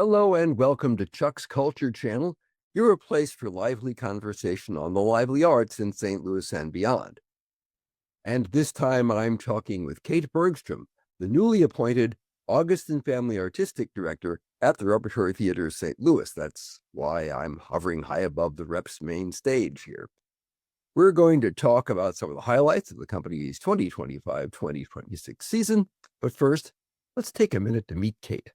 Hello and welcome to Chuck's Culture Channel, your place for lively conversation on the lively arts in St. Louis and beyond. And this time I'm talking with Kate Bergstrom, the newly appointed Augustin Family Artistic Director at the Repertory Theatre of St. Louis. That's why I'm hovering high above the Rep's main stage here. We're going to talk about some of the highlights of the company's 2025-2026 season, but first, let's take a minute to meet Kate.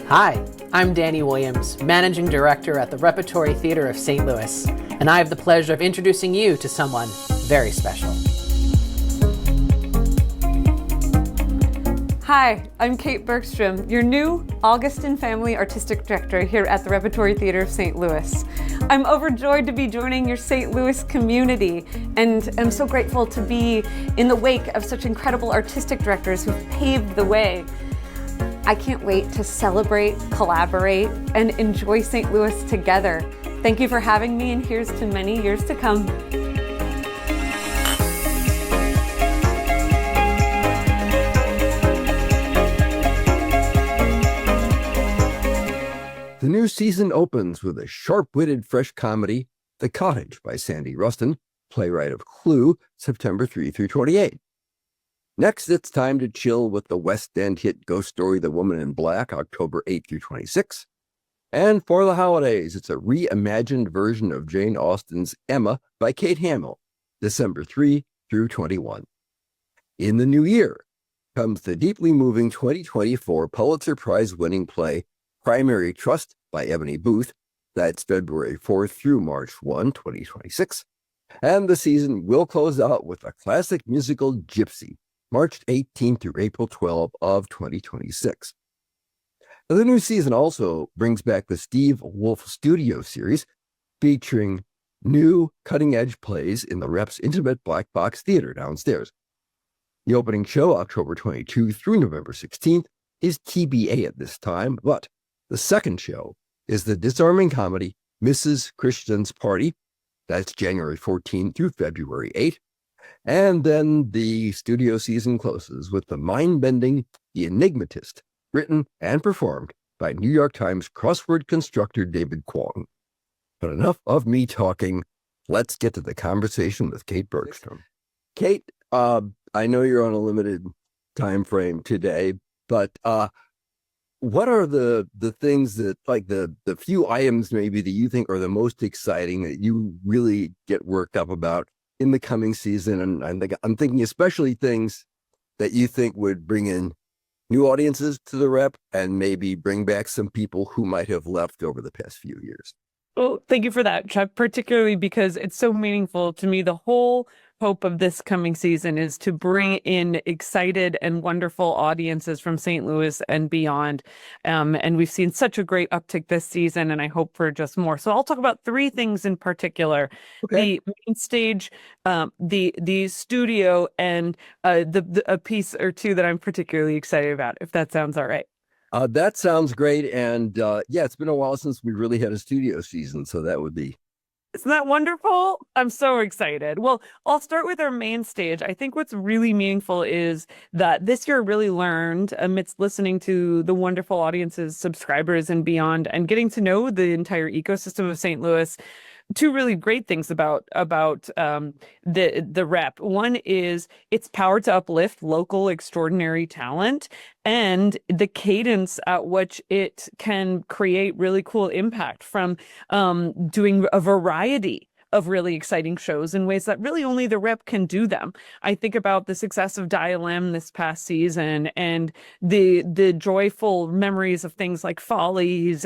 Hi, I'm Danny Williams, Managing Director at the Repertory Theatre of St. Louis, and I have the pleasure of introducing you to someone very special. Hi, I'm Kate Bergstrom, your new Augustin Family Artistic Director here at the Repertory Theatre of St. Louis. I'm overjoyed to be joining your St. Louis community, and I'm so grateful to be in the wake of such incredible artistic directors who've paved the way. I can't wait to celebrate, collaborate, and enjoy St. Louis together. Thank you for having me, and here's to many years to come. The new season opens with a sharp-witted fresh comedy, The Cottage by Sandy Rustin, playwright of Clue, September 3 through 28. Next, it's time to chill with the West End hit ghost story The Woman in Black, October 8 through 26. And for the holidays, it's a reimagined version of Jane Austen's Emma by Kate Hamill, December 3 through 21. In the new year comes the deeply moving 2024 Pulitzer Prize-winning play Primary Trust by Ebony Booth. That's February 4th through March 1, 2026. And the season will close out with a classic musical Gypsy, March 18 through April 12 of 2026. Now, the new season also brings back the Steve Wolf Studio series, featuring new cutting-edge plays in the Rep's intimate black box theater downstairs. The opening show, October 22 through November 16th, is TBA at this time, but the second show is the disarming comedy Mrs. Christian's Party. That's January 14 through February 8. And then the studio season closes with the mind-bending The Enigmatist, written and performed by New York Times crossword constructor David Kwong. But enough of me talking. Let's get to the conversation with Kate Bergstrom. Kate, I know you're on a limited time frame today, but what are the things that, like the few items maybe that you think are the most exciting that you really get worked up about in the coming season? And I'm thinking especially things that you think would bring in new audiences to the Rep and maybe bring back some people who might have left over the past few years. Well, thank you for that, Chuck, particularly because it's so meaningful to me. The whole hope of this coming season is to bring in excited and wonderful audiences from St. Louis and beyond. And we've seen such a great uptick this season, and I hope for just more. So I'll talk about three things in particular. Okay. The main stage, the studio, and a piece or two that I'm particularly excited about, if that sounds all right. That sounds great. And yeah, it's been a while since we really had a studio season, so that would be... Isn't that wonderful? I'm so excited. Well, I'll start with our main stage. I think what's really meaningful is that this year really learned, amidst listening to the wonderful audiences, subscribers, and beyond, and getting to know the entire ecosystem of St. Louis, two really great things about the Rep. One is its power to uplift local extraordinary talent and the cadence at which it can create really cool impact from doing a variety of really exciting shows in ways that really only the Rep can do them. I think about the success of Dial M this past season and the joyful memories of things like Follies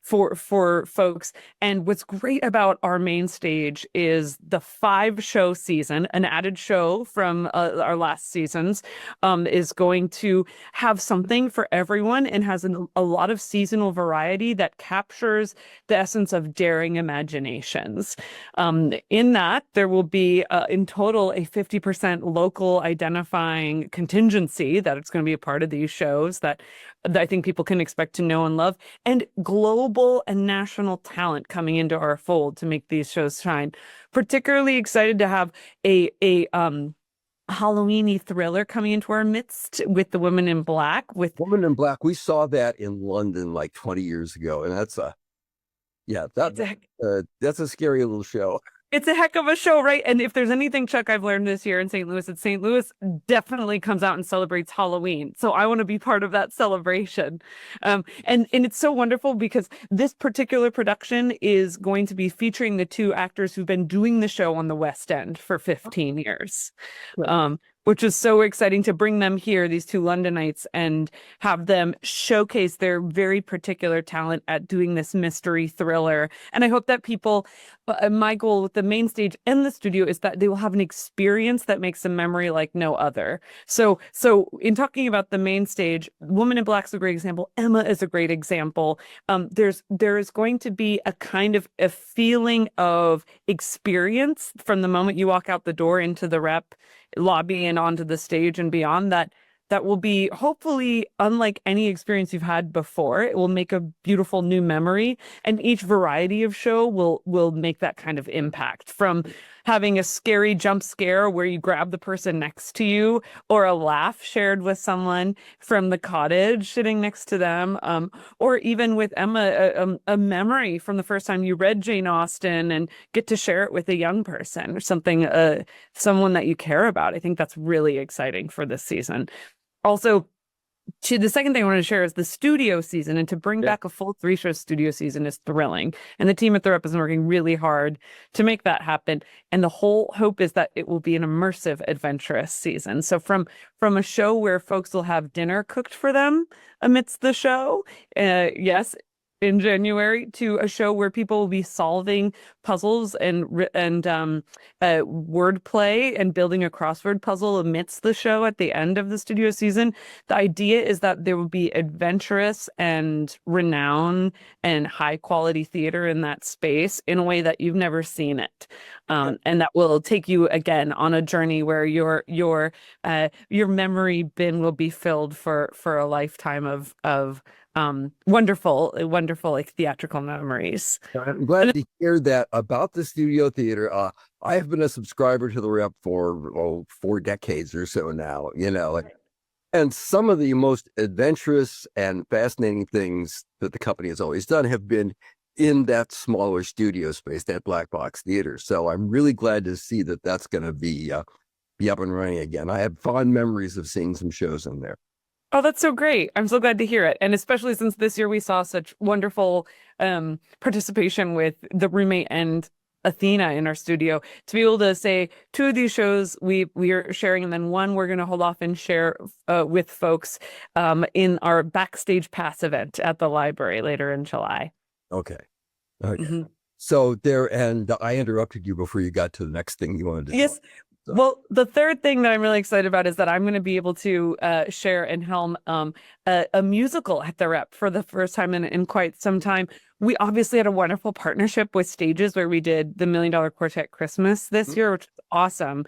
for folks. And what's great about our main stage is the 5-show season, an added show from our last seasons, is going to have something for everyone and has a lot of seasonal variety that captures the essence of daring imaginations. In that, there will be in total a 50% local identifying contingency that it's going to be a part of these shows that I think people can expect to know and love, and global and national talent coming into our fold to make these shows shine. Particularly excited to have a Halloween-y thriller coming into our midst with The Woman in Black. With Woman in Black, we saw that in London like 20 years ago, and that's a scary little show. It's a heck of a show, right? And if there's anything, Chuck, I've learned this year in St. Louis, it's St. Louis definitely comes out and celebrates Halloween. So I want to be part of that celebration. And it's so wonderful because this particular production is going to be featuring the two actors who've been doing the show on the West End for 15 years. Right. Which is so exciting to bring them here, these two Londonites, and have them showcase their very particular talent at doing this mystery thriller. And I hope that people, my goal with the main stage and the studio is that they will have an experience that makes a memory like no other. So in talking about the main stage, Woman in Black is a great example. Emma is a great example. There is going to be a kind of a feeling of experience from the moment you walk out the door into the rep lobby and onto the stage and beyond that will be hopefully unlike any experience you've had before. It will make a beautiful new memory, and each variety of show will make that kind of impact, from having a scary jump scare where you grab the person next to you, or a laugh shared with someone from the cottage sitting next to them, or even with Emma, a memory from the first time you read Jane Austen and get to share it with a young person or something, someone that you care about. I think that's really exciting for this season. Also, the second thing I want to share is the studio season, and to bring back a full 3-show studio season is thrilling. And the team at the Rep is working really hard to make that happen. And the whole hope is that it will be an immersive, adventurous season. So from a show where folks will have dinner cooked for them amidst the show, yes, in January, to a show where people will be solving puzzles and wordplay and building a crossword puzzle amidst the show at the end of the studio season. The idea is that there will be adventurous and renowned and high quality theater in that space in a way that you've never seen it, and that will take you again on a journey where your memory bin will be filled for a lifetime of wonderful like theatrical memories. I'm glad to hear that about the studio theater. I have been a subscriber to the Rep for 4 decades or so now, and some of the most adventurous and fascinating things that the company has always done have been in that smaller studio space, that black box theater. So I'm really glad to see that that's going to be up and running again. I have fond memories of seeing some shows in there. Oh, that's so great. I'm so glad to hear it. And especially since this year we saw such wonderful participation with The Roommate and Athena in our studio, to be able to say 2 of these shows we are sharing, and then one we're going to hold off and share with folks in our Backstage Pass event at the library later in July. Okay. Mm-hmm. So and I interrupted you before you got to the next thing you wanted to Yes. Well, the third thing that I'm really excited about is that I'm going to be able to share and helm a musical at the Rep for the first time in quite some time. We obviously had a wonderful partnership with Stages where we did the $1 Million Quartet Christmas this year, which was awesome.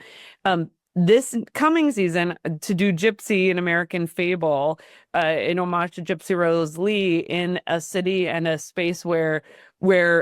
This coming season, to do Gypsy, an American Fable, in homage to Gypsy Rose Lee, in a city and a space where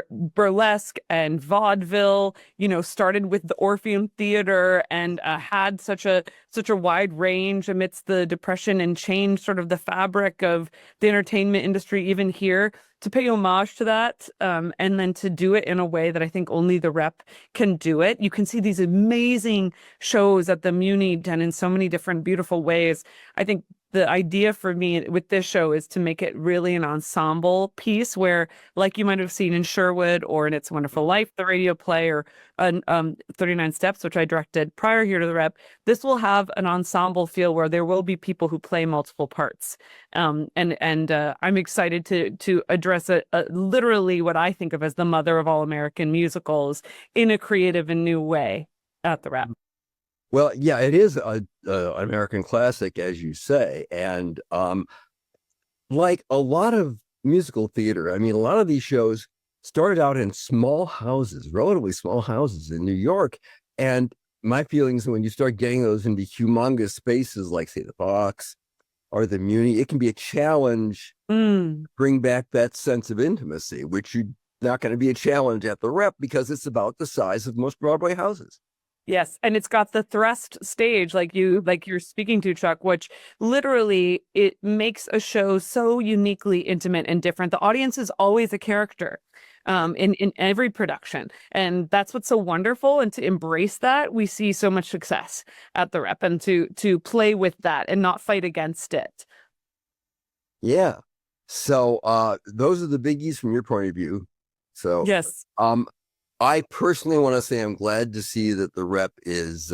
burlesque and vaudeville, started with the Orpheum Theater and had such a wide range amidst the Depression, and changed sort of the fabric of the entertainment industry even here. To pay homage to that, and then to do it in a way that I think only the Rep can do it. You can see these amazing shows at the Muni done in so many different beautiful ways. I think the idea for me with this show is to make it really an ensemble piece where, like you might have seen in Sherwood or in It's a Wonderful Life, the radio play, or 39 Steps, which I directed prior here to the Rep, this will have an ensemble feel where there will be people who play multiple parts. And I'm excited to address literally what I think of as the mother of all American musicals in a creative and new way at the Rep. Well, yeah, it is an American classic, as you say. And like a lot of musical theater, I mean, a lot of these shows started out in small houses, relatively small houses in New York. And my feelings when you start getting those into humongous spaces like, say, the Fox or the Muni, it can be a challenge to bring back that sense of intimacy, which you're not going to be a challenge at the Rep because it's about the size of most Broadway houses. Yes, and it's got the thrust stage like you're speaking to, Chuck, which literally it makes a show so uniquely intimate and different. The audience is always a character in every production, and that's what's so wonderful. And to embrace that, we see so much success at the Rep, and to play with that and not fight against it. Yeah. So those are the biggies from your point of view. So Yes. I personally want to say I'm glad to see that the Rep is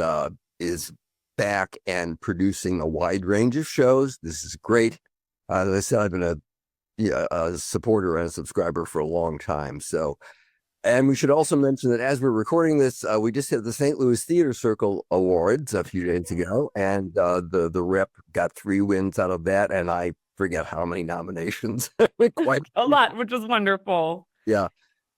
back and producing a wide range of shows. This is great. As I said, I've been a supporter and a subscriber for a long time. So, and we should also mention that as we're recording this, we just had the St. Louis Theater Circle Awards a few days ago, and the Rep got 3 wins out of that, and I forget how many nominations. Quite A lot, which is wonderful. Yeah.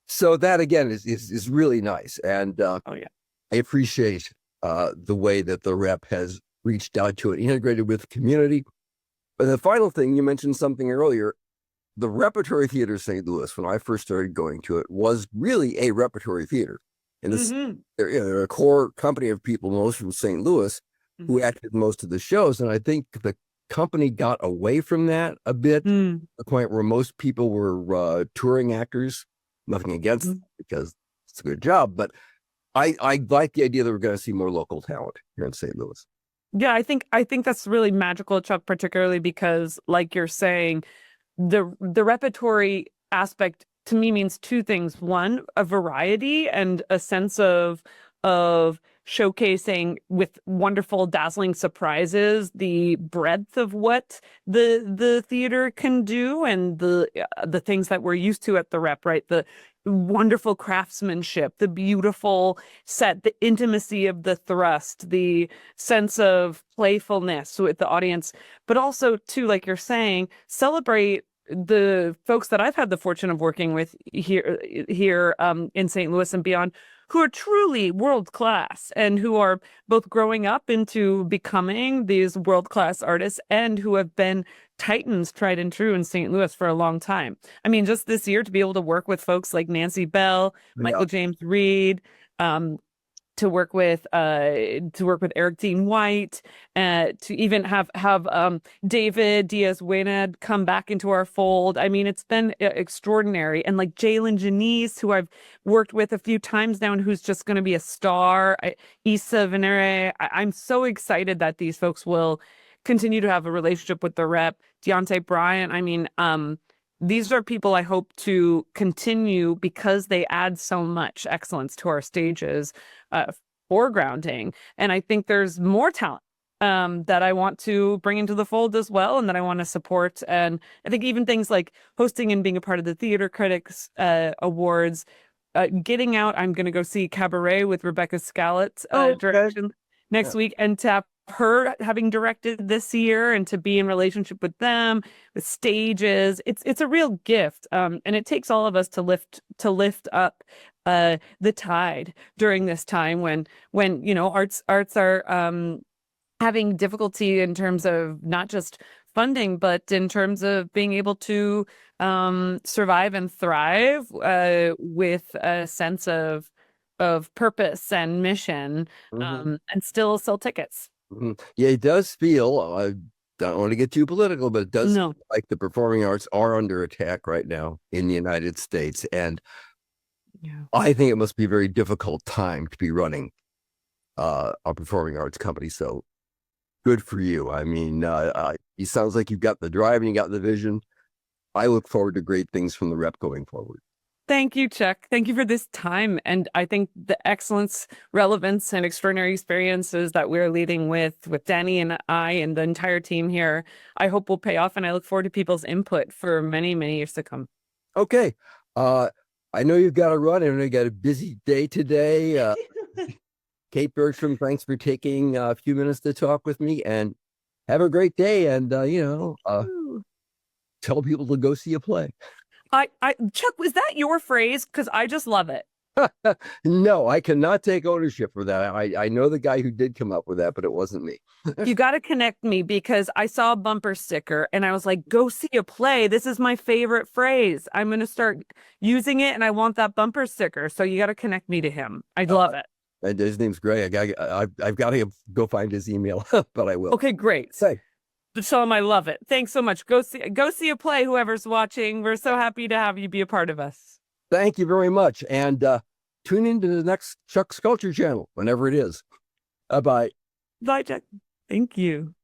So that again is really nice, and Oh yeah, I appreciate the way that the Rep has reached out to it, integrated with the community. But the final thing, you mentioned something earlier, the Repertory Theatre of St. Louis, when I first started going to it, was really a repertory theater. And this, they're a core company of people, most from St. Louis, who acted most of the shows. And I think the company got away from that a bit, to the point where most people were touring actors. Nothing against it, because it's a good job, but I like the idea that we're going to see more local talent here in St. Louis. Yeah, I think that's really magical, Chuck, particularly because, like you're saying, the repertory aspect to me means 2 things. One, a variety and a sense of showcasing with wonderful, dazzling surprises the breadth of what the theater can do, and the things that we're used to at the Rep, right? The wonderful craftsmanship, the beautiful set, the intimacy of the thrust, the sense of playfulness with the audience, but also, too, like you're saying, celebrate the folks that I've had the fortune of working with here in St. Louis and beyond, who are truly world-class and who are both growing up into becoming these world-class artists and who have been titans tried and true in St. Louis for a long time. I mean, just this year to be able to work with folks like Nancy Bell, Michael James Reed, to work with Eric Dean White, to even have David Diaz-Waynad come back into our fold. I mean, it's been extraordinary. And like Jalen Janice, who I've worked with a few times now and who's just going to be a star. Issa Venere. I'm so excited that these folks will continue to have a relationship with the Rep. Deontay Bryant. I mean, these are people I hope to continue because they add so much excellence to our stages, foregrounding. And I think there's more talent that I want to bring into the fold as well, and that I want to support. And I think even things like hosting and being a part of the Theater Critics Awards, getting out. I'm going to go see Cabaret with Rebecca Scallett direction next week, and tap her having directed this year, and to be in relationship with them, with stages. It's a real gift, and it takes all of us to lift up the tide during this time when arts are having difficulty in terms of not just funding, but in terms of being able to survive and thrive with a sense of purpose and mission, and still sell tickets. Yeah, it does feel, I don't want to get too political, but it does feel like the performing arts are under attack right now in the United States. And I think it must be a very difficult time to be running a performing arts company. So good for you. I mean, it sounds like you've got the drive and you got the vision. I look forward to great things from the Rep going forward. Thank you, Chuck. Thank you for this time. And I think the excellence, relevance, and extraordinary experiences that we're leading with Danny and I and the entire team here, I hope will pay off. And I look forward to people's input for many, many years to come. Okay. I know you've got to run. I know you got a busy day today. Kate Bergstrom, thanks for taking a few minutes to talk with me, and have a great day. And, tell people to go see a play. Chuck, was that your phrase? Because I just love it. No, I cannot take ownership for that. I know the guy who did come up with that, but it wasn't me. You got to connect me because I saw a bumper sticker and I was like, go see a play. This is my favorite phrase. I'm going to start using it and I want that bumper sticker. So you got to connect me to him. I love it. And his name's Greg. I've got to go find his email, but I will. Okay, great. Say. Shalom, I love it. Thanks so much. Go see a play, whoever's watching. We're so happy to have you be a part of us. Thank you very much. And tune into the next Chuck's Culture channel, whenever it is. Bye-bye. Bye, Chuck. Thank you.